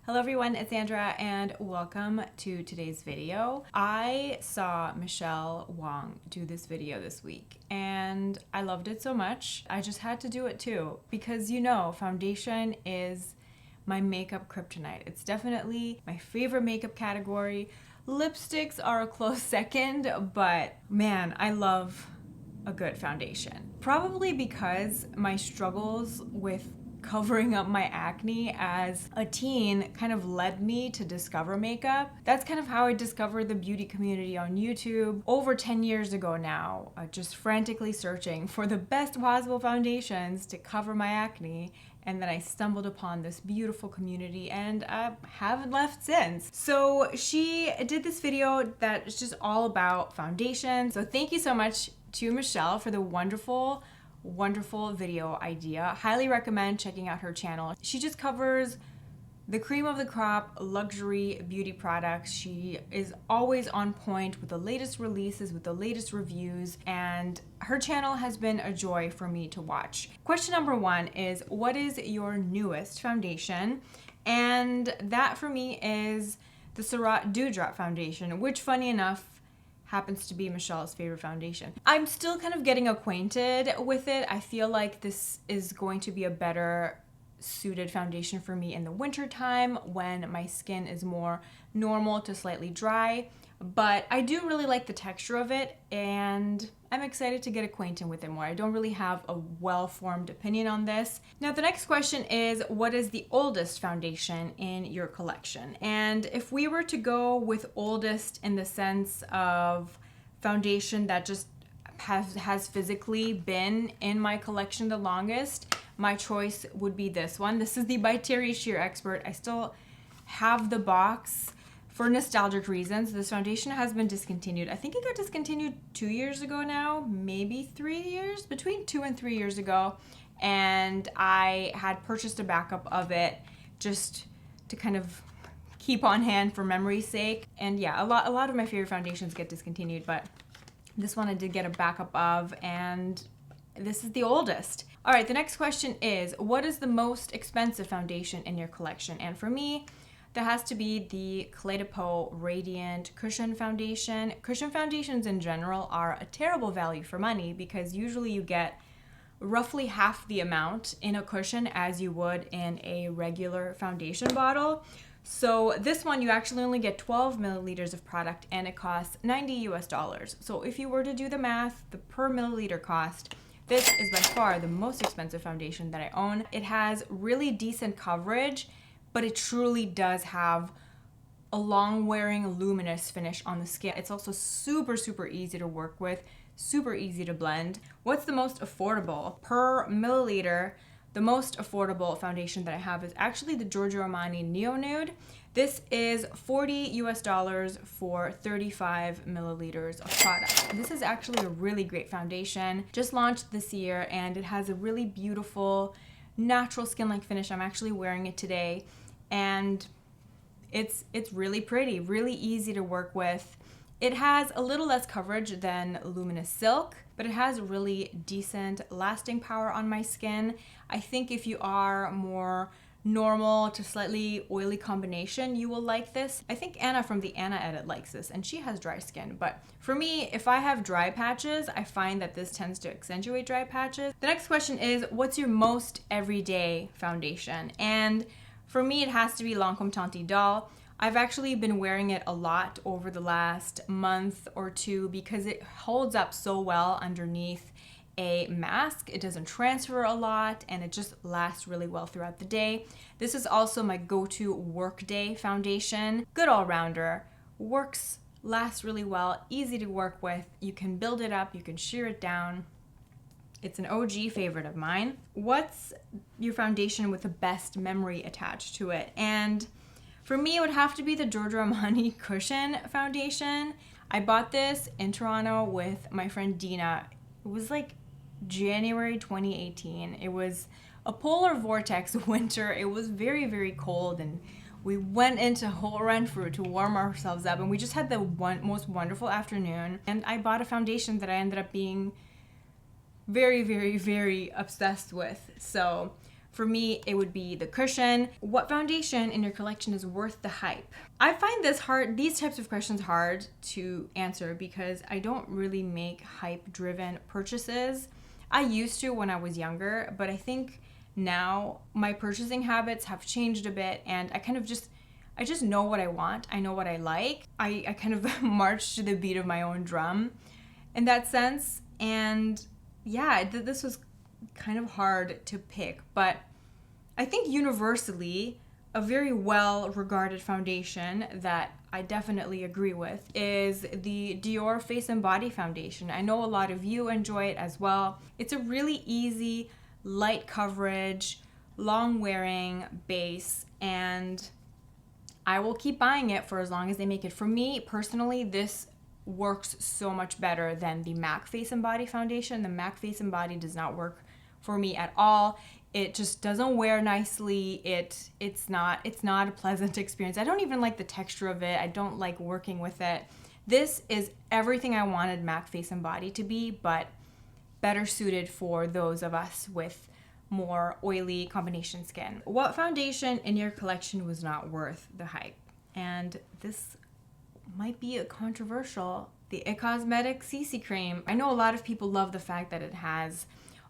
Hello everyone, it's Sandra and welcome to today's video. I saw Michelle Wong do this video this week and I loved it so much. I just had to do it too because you know, foundation is my makeup kryptonite. It's definitely my favorite makeup category. Lipsticks are a close second, but man, I love a good foundation. Probably because my struggles with covering up my acne as a teen kind of led me to discover makeup. That's kind of how I discovered the beauty community on YouTube over 10 years ago now, just frantically searching for the best possible foundations to cover my acne. And then I stumbled upon this beautiful community and I haven't left since. So she did this video that is just all about foundation. So thank you so much to Michelle for the wonderful video idea. Highly recommend checking out her channel. She just covers the cream of the crop luxury beauty products. She is always on point with the latest releases, with the latest reviews, and her channel has been a joy for me to watch. Question number one is, what is your newest foundation? And that for me is the Sezane Dewdrop foundation, which funny enough happens to be Michelle's favorite foundation. I'm still kind of getting acquainted with it. I feel like this is going to be a better suited foundation for me in the winter time when my skin is more normal to slightly dry. But I do really like the texture of it and I'm excited to get acquainted with it more. I don't really have a well-formed opinion on this. Now the next question is, what is the oldest foundation in your collection? And if we were to go with oldest in the sense of foundation that just has physically been in my collection the longest, my choice would be this one. This is the by Terry Sheer Expert. I still have the box. For nostalgic reasons, this foundation has been discontinued. I think it got discontinued 2 years ago now, maybe 3 years, between 2 and 3 years ago. And I had purchased a backup of it just to kind of keep on hand for memory's sake. And yeah, a lot of my favorite foundations get discontinued, but this one I did get a backup of, and this is the oldest. All right, the next question is, what is the most expensive foundation in your collection? And for me, that has to be the Clé de Peau Radiant Cushion Foundation. Cushion foundations in general are a terrible value for money because usually you get roughly half the amount in a cushion as you would in a regular foundation bottle. So this one, you actually only get 12 milliliters of product and it costs $90 US. So if you were to do the math, the per milliliter cost, this is by far the most expensive foundation that I own. It has really decent coverage, but it truly does have a long-wearing luminous finish on the skin. It's also super easy to work with, super easy to blend. What's the most affordable? Per milliliter, the most affordable foundation that I have is actually the Giorgio Armani Neo Nude. This is $40 US for 35 milliliters of product. This is actually a really great foundation, just launched this year, and it has a really beautiful natural skin-like finish. I'm actually wearing it today. And it's really pretty, really easy to work with. It has a little less coverage than Luminous Silk, but it has really decent lasting power on my skin. I think if you are more normal to slightly oily combination, you will like this. I think Anna from the Anna Edit likes this, and she has dry skin. But for me, if I have dry patches, I find that this tends to accentuate dry patches. The next question is, what's your most everyday foundation? And for me, it has to be Lancôme Tente Idole. I've actually been wearing it a lot over the last month or two because it holds up so well underneath a mask. It doesn't transfer a lot and it just lasts really well throughout the day. This is also my go-to workday foundation. Good all-rounder, works, lasts really well, easy to work with. You can build it up, you can sheer it down. It's an OG favorite of mine. What's your foundation with the best memory attached to it? And for me, it would have to be the Giorgio Armani Cushion foundation. I bought this in Toronto with my friend Dina. It was like January 2018. It was a polar vortex winter. It was very cold and we went into Whole Renfrew to warm ourselves up and we just had the most wonderful afternoon. And I bought a foundation that I ended up being very obsessed with. So For me, it would be the Cushion. What foundation in your collection is worth the hype? I find these types of questions hard to answer because I don't really make hype-driven purchases. I used to when I was younger, but I think now my purchasing habits have changed a bit, and I just know what I want. I know what I like. I kind of march to the beat of my own drum in that sense. And yeah, this was kind of hard to pick, but I think universally a very well regarded foundation that I definitely agree with is the Dior Face and Body Foundation. I know a lot of you enjoy it as well. It's a really easy, light coverage, long wearing base, and I will keep buying it for as long as they make it. For me personally, this works so much better than the MAC Face and Body Foundation. The MAC Face and Body does not work for me at all. It just doesn't wear nicely. It's not a pleasant experience. I don't even like the texture of it. I don't like working with it. This is everything I wanted MAC Face and Body to be, but better suited for those of us with more oily combination skin. What foundation in your collection was not worth the hype? And this might be a controversial. The It Cosmetics CC Cream. I know a lot of people love the fact that it has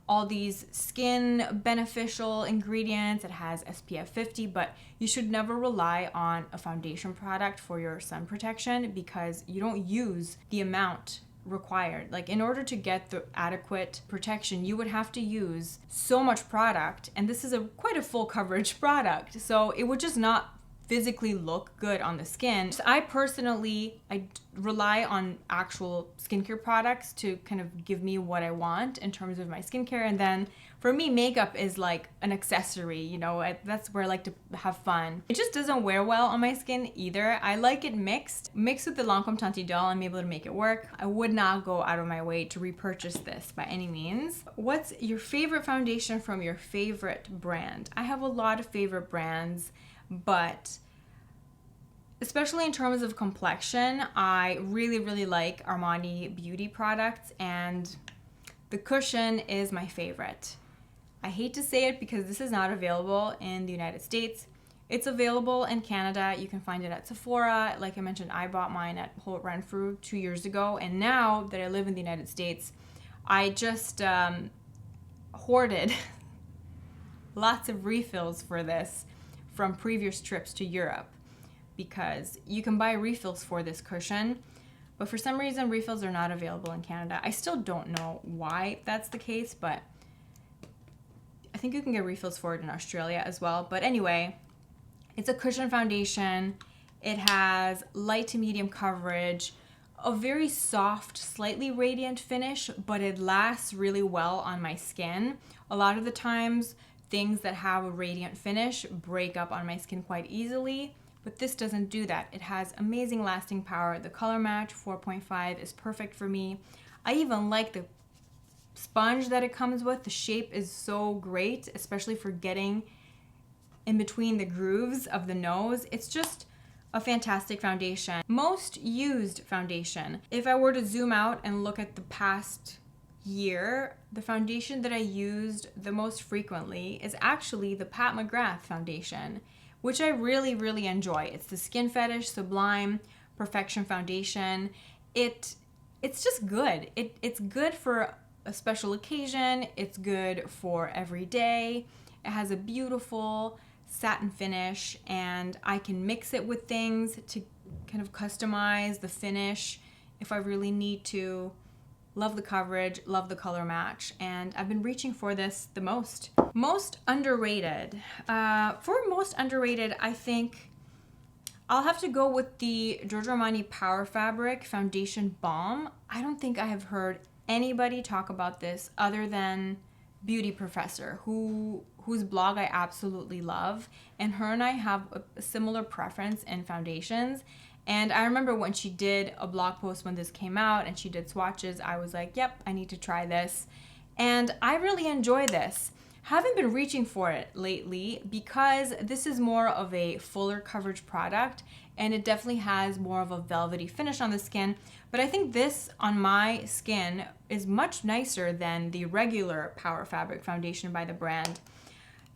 all these skin beneficial ingredients. It has SPF 50, but you should never rely on a foundation product for your sun protection because you don't use the amount required. Like, in order to get the adequate protection, you would have to use so much product, and this is quite a full coverage product, so it would just not physically look good on the skin. So I rely on actual skincare products to kind of give me what I want in terms of my skincare, and then for me, makeup is like an accessory, you know, that's where I like to have fun. It just doesn't wear well on my skin either. I like it mixed with the Lancome Teint Idole. I'm able to make it work. I would not go out of my way to repurchase this by any means. What's your favorite foundation from your favorite brand? I have a lot of favorite brands, but especially in terms of complexion, I really, really like Armani beauty products, and the Cushion is my favorite. I hate to say it because this is not available in the United States. It's available in Canada. You can find it at Sephora. Like I mentioned, I bought mine at Holt Renfrew 2 years ago, and now that I live in the United States, I just hoarded lots of refills for this from previous trips to Europe, because you can buy refills for this Cushion, but for some reason refills are not available in Canada. I still don't know why that's the case, but I think you can get refills for it in Australia as well. But anyway, it's a Cushion foundation. It has light to medium coverage, a very soft, slightly radiant finish, but it lasts really well on my skin. A lot of the times, things that have a radiant finish break up on my skin quite easily, but this doesn't do that. It has amazing lasting power. The color match 4.5 is perfect for me. I even like the sponge that it comes with. The shape is so great, especially for getting in between the grooves of the nose. It's just a fantastic foundation. Most used foundation. If I were to zoom out and look at the past year, the foundation that I used the most frequently is actually the Pat McGrath foundation, which I really, really enjoy. It's the Skin Fetish Sublime Perfection Foundation. It's just good. It's good for a special occasion. It's good for every day. It has a beautiful satin finish, and I can mix it with things to kind of customize the finish if I really need to. Love the coverage, love the color match, and I've been reaching for this the most. Most underrated. For most underrated, I think I'll have to go with the Giorgio Armani Power Fabric Foundation Balm. I don't think I have heard anybody talk about this other than Beauty Professor, whose blog I absolutely love, and her and I have a similar preference in foundations. And I remember when she did a blog post when this came out and she did swatches, I was like, yep, I need to try this. And I really enjoy this. Haven't been reaching for it lately because this is more of a fuller coverage product, and it definitely has more of a velvety finish on the skin. But I think this on my skin is much nicer than the regular Power Fabric foundation by the brand.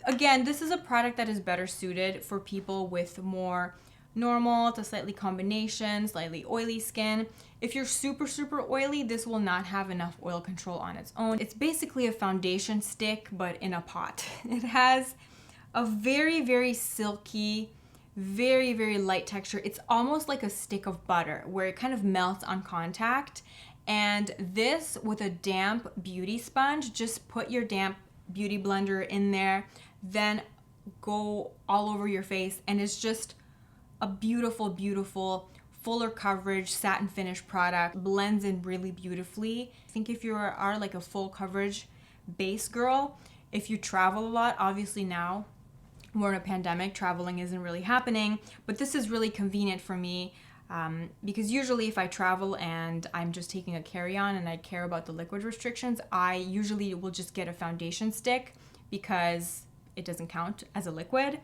Again, this is a product that is better suited for people with more normal to slightly combination, slightly oily skin. If you're super, super oily, this will not have enough oil control on its own. It's basically a foundation stick, but in a pot. It has a very, very silky, very, very light texture. It's almost like a stick of butter where it kind of melts on contact. And this with a damp beauty sponge, just put your damp beauty blender in there, then go all over your face, and it's just a beautiful, beautiful, fuller coverage, satin finish product. Blends in really beautifully. I think if you are like a full coverage base girl, if you travel a lot, obviously now we're in a pandemic, traveling isn't really happening, but this is really convenient for me because usually if I travel and I'm just taking a carry-on and I care about the liquid restrictions, I usually will just get a foundation stick because it doesn't count as a liquid.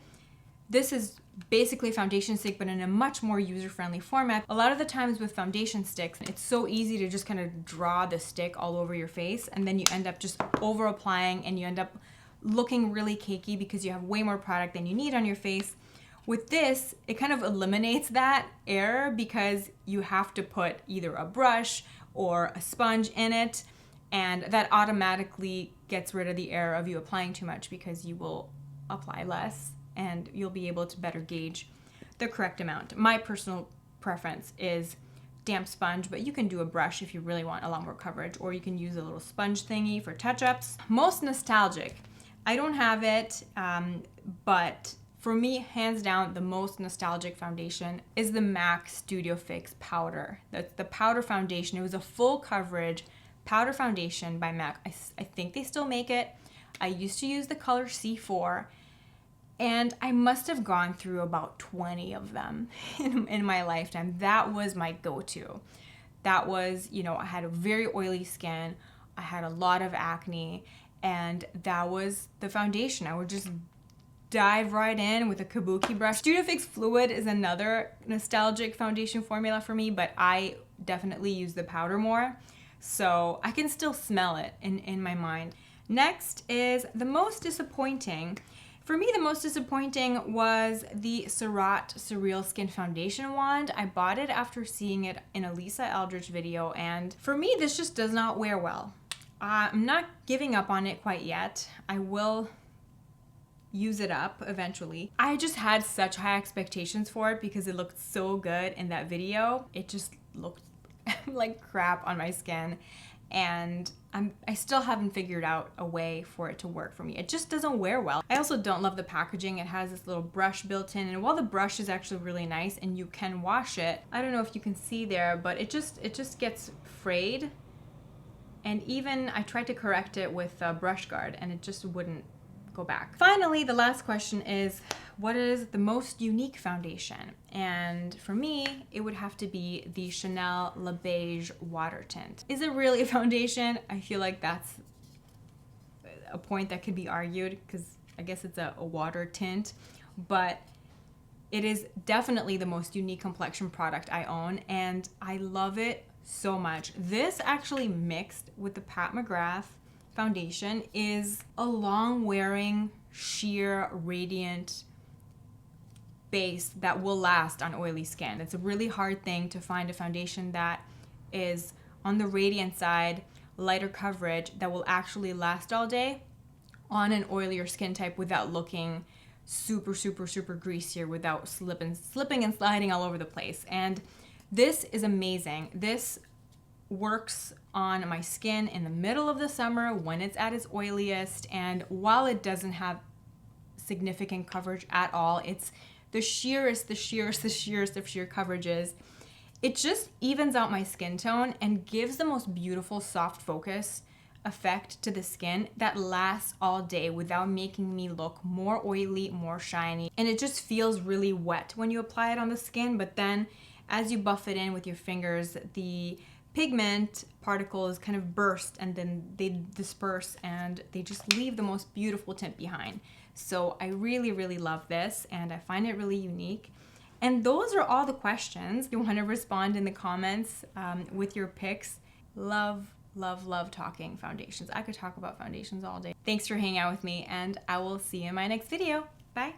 This is basically a foundation stick, but in a much more user-friendly format. A lot of the times with foundation sticks, it's so easy to just kind of draw the stick all over your face, and then you end up just over-applying and you end up looking really cakey because you have way more product than you need on your face. With this, it kind of eliminates that error because you have to put either a brush or a sponge in it, and that automatically gets rid of the error of you applying too much because you will apply less and you'll be able to better gauge the correct amount. My personal preference is damp sponge, but you can do a brush if you really want a lot more coverage, or you can use a little sponge thingy for touch-ups. Most nostalgic. I don't have it, but for me, hands down, the most nostalgic foundation is the MAC Studio Fix powder. That's the powder foundation. It was a full coverage powder foundation by MAC. I think they still make it. I used to use the color C4, and I must have gone through about 20 of them in my lifetime. That was my go-to. That was, I had a very oily skin. I had a lot of acne, and that was the foundation. I would just dive right in with a kabuki brush. Studio Fix Fluid is another nostalgic foundation formula for me, but I definitely use the powder more, so I can still smell it in my mind. Next is the most disappointing. For me, the most disappointing was the Surratt Surreal Skin Foundation Wand. I bought it after seeing it in a Lisa Eldridge video, and for me, this just does not wear well. I'm not giving up on it quite yet. I will use it up eventually. I just had such high expectations for it because it looked so good in that video. It just looked like crap on my skin, and I still haven't figured out a way for it to work for me. It just doesn't wear well. I also don't love the packaging. It has this little brush built in, and while the brush is actually really nice and you can wash it, I don't know if you can see there, but it just gets frayed. And even I tried to correct it with a brush guard and it just wouldn't go back. Finally, the last question is, what is the most unique foundation? And for me, it would have to be the Chanel Le Beige Water Tint. Is it really a foundation? I feel like that's a point that could be argued because I guess it's a water tint, but it is definitely the most unique complexion product I own, and I love it so much. This actually mixed with the Pat McGrath foundation is a long wearing, sheer, radiant base that will last on oily skin. It's a really hard thing to find a foundation that is on the radiant side, lighter coverage, that will actually last all day on an oilier skin type without looking super, super, super greasier, without slipping and sliding all over the place. And this is amazing. This works on my skin in the middle of the summer when it's at its oiliest, and while it doesn't have significant coverage at all, it's the sheerest of sheer coverages. It just evens out my skin tone and gives the most beautiful soft focus effect to the skin that lasts all day without making me look more oily, more shiny. And it just feels really wet when you apply it on the skin, but then as you buff it in with your fingers, the pigment particles kind of burst and then they disperse and they just leave the most beautiful tint behind. So I really, really love this and I find it really unique. And those are all the questions. If you want to respond in the comments with your picks, love love talking foundations. I could talk about foundations all day. Thanks for hanging out with me, and I will see you in my next video. Bye.